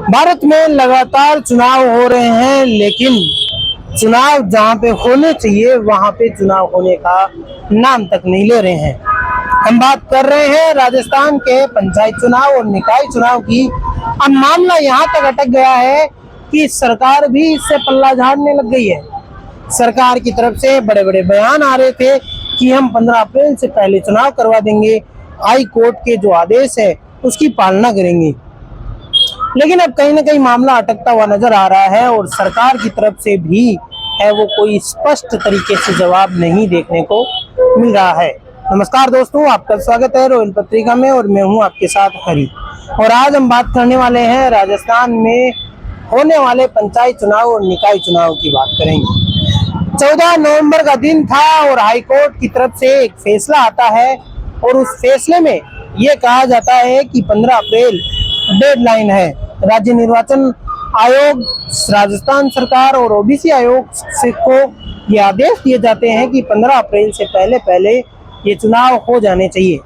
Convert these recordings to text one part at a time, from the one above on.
भारत में लगातार चुनाव हो रहे हैं, लेकिन चुनाव जहां पे होने चाहिए वहां पे चुनाव होने का नाम तक नहीं ले रहे हैं। हम बात कर रहे हैं राजस्थान के पंचायत चुनाव और निकाय चुनाव की। अब मामला यहां तक अटक गया है कि सरकार भी इससे पल्ला झाड़ने लग गई है। सरकार की तरफ से बड़े बड़े बयान आ रहे थे कि हम 15 अप्रैल से पहले चुनाव करवा देंगे, हाई कोर्ट के जो आदेश है उसकी पालना करेंगे। लेकिन अब कहीं ना कहीं मामला अटकता हुआ नजर आ रहा है और सरकार की तरफ से भी है वो कोई स्पष्ट तरीके से जवाब नहीं देखने को मिल रहा है। नमस्कार दोस्तों, आपका स्वागत है रोयल पत्रिका में और मैं हूं आपके साथ हरी। और आज हम बात करने वाले हैं राजस्थान में होने वाले पंचायत चुनाव और निकाय चुनाव की बात करेंगे। 14 नवंबर का दिन था और हाईकोर्ट की तरफ से एक फैसला आता है और उस फैसले में ये कहा जाता है कि 15 अप्रैल डेडलाइन है। राज्य निर्वाचन आयोग, राजस्थान सरकार और ओबीसी आयोग को ये आदेश दिए जाते हैं कि 15 अप्रैल से पहले ये चुनाव हो जाने चाहिए,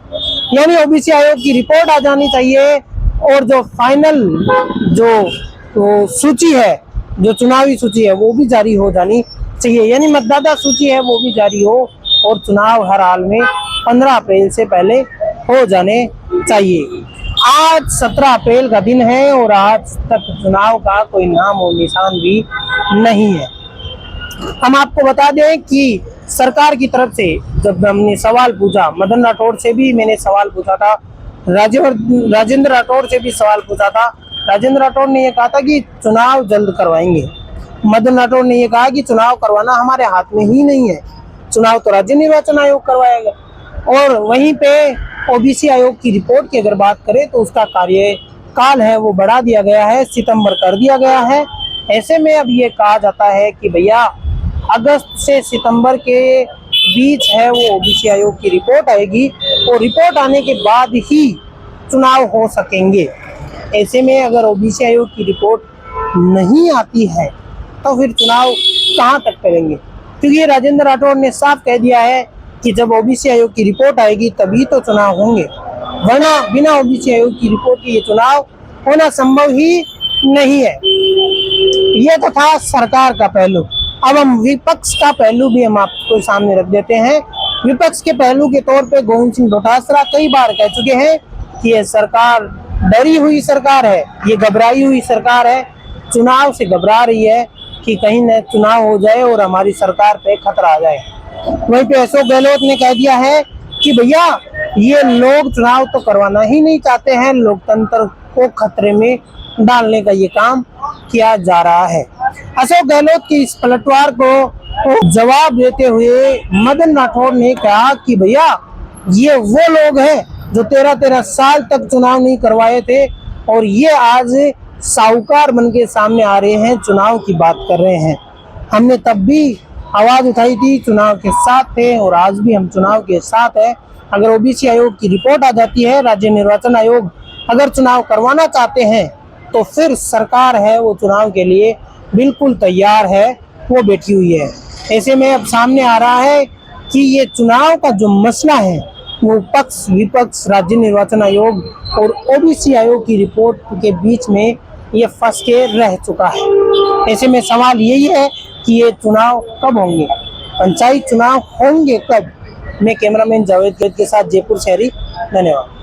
यानी ओबीसी आयोग की रिपोर्ट आ जानी चाहिए और जो फाइनल जो सूची है, जो चुनावी सूची है वो भी जारी हो जानी चाहिए, यानी मतदाता सूची है वो भी जारी हो और चुनाव हर हाल में 15 अप्रैल से पहले हो जाने चाहिए। आज 17 अप्रैल का दिन है और आज तक चुनाव का कोई नाम और निशान भी नहीं है। हम आपको बता दें कि सरकार की तरफ से जब हमने सवाल पूछा, मदन राठौड़ से भी मैंने सवाल पूछा था, राजेंद्र राठौड़ से भी सवाल पूछा था। राजेंद्र राठौड़ ने यह कहा था कि चुनाव जल्द करवाएंगे। मदन राठौड़ ने यह कहा कि चुनाव करवाना हमारे हाथ में ही नहीं है, चुनाव तो राज्य निर्वाचन आयोग करवाएगा। और वहीं पे ओबीसी आयोग की रिपोर्ट की अगर बात करें तो उसका कार्यकाल है वो बढ़ा दिया गया है, सितंबर कर दिया गया है। ऐसे में अब ये कहा जाता है कि भैया अगस्त से सितंबर के बीच है वो ओबीसी आयोग की रिपोर्ट आएगी और रिपोर्ट आने के बाद ही चुनाव हो सकेंगे। ऐसे में अगर ओबीसी आयोग की रिपोर्ट नहीं आती है तो फिर चुनाव कहाँ तक करेंगे, क्योंकि राजेंद्र राठौड़ ने साफ कह दिया है कि जब ओबीसी आयोग की रिपोर्ट आएगी तभी तो चुनाव होंगे, वरना बिना ओबीसी आयोग की रिपोर्ट के ये चुनाव होना संभव ही नहीं है। ये तो था सरकार का पहलू। अब हम विपक्ष का पहलू भी हम आपको सामने रख देते हैं। विपक्ष के पहलू के तौर पे गोविंद सिंह डोटासरा कई बार कह चुके हैं कि ये सरकार डरी हुई सरकार है, ये घबराई हुई सरकार है, चुनाव से घबरा रही है कि कहीं न चुनाव हो जाए और हमारी सरकार पे खतरा आ जाए। वहीं पे अशोक गहलोत ने कह दिया है कि भैया ये लोग चुनाव तो करवाना ही नहीं चाहते हैं, लोकतंत्र को खतरे में डालने का ये काम किया जा रहा है। अशोक गहलोत की इस पलटवार को जवाब देते हुए मदन राठौड़ ने कहा कि भैया ये वो लोग हैं जो 13-13 साल तक चुनाव नहीं करवाए थे और ये आज साहूकार बन के सामने आ रहे हैं, चुनाव की बात कर रहे हैं। हमने तब भी आवाज उठाई थी, चुनाव के साथ थे और आज भी हम चुनाव के साथ है। अगर ओबीसी आयोग की रिपोर्ट आ जाती है, राज्य निर्वाचन आयोग अगर चुनाव करवाना चाहते हैं तो फिर सरकार है वो चुनाव के लिए बिल्कुल तैयार है, वो बैठी हुई है। ऐसे में अब सामने आ रहा है कि ये चुनाव का जो मसला है वो पक्ष विपक्ष, राज्य निर्वाचन आयोग और ओबीसी आयोग की रिपोर्ट के बीच में ये फंस के रह चुका है। ऐसे में सवाल यही है कि ये चुनाव कब होंगे, पंचायत चुनाव होंगे कब। मैं कैमरामैन जावेद के साथ जयपुर शहरी, धन्यवाद।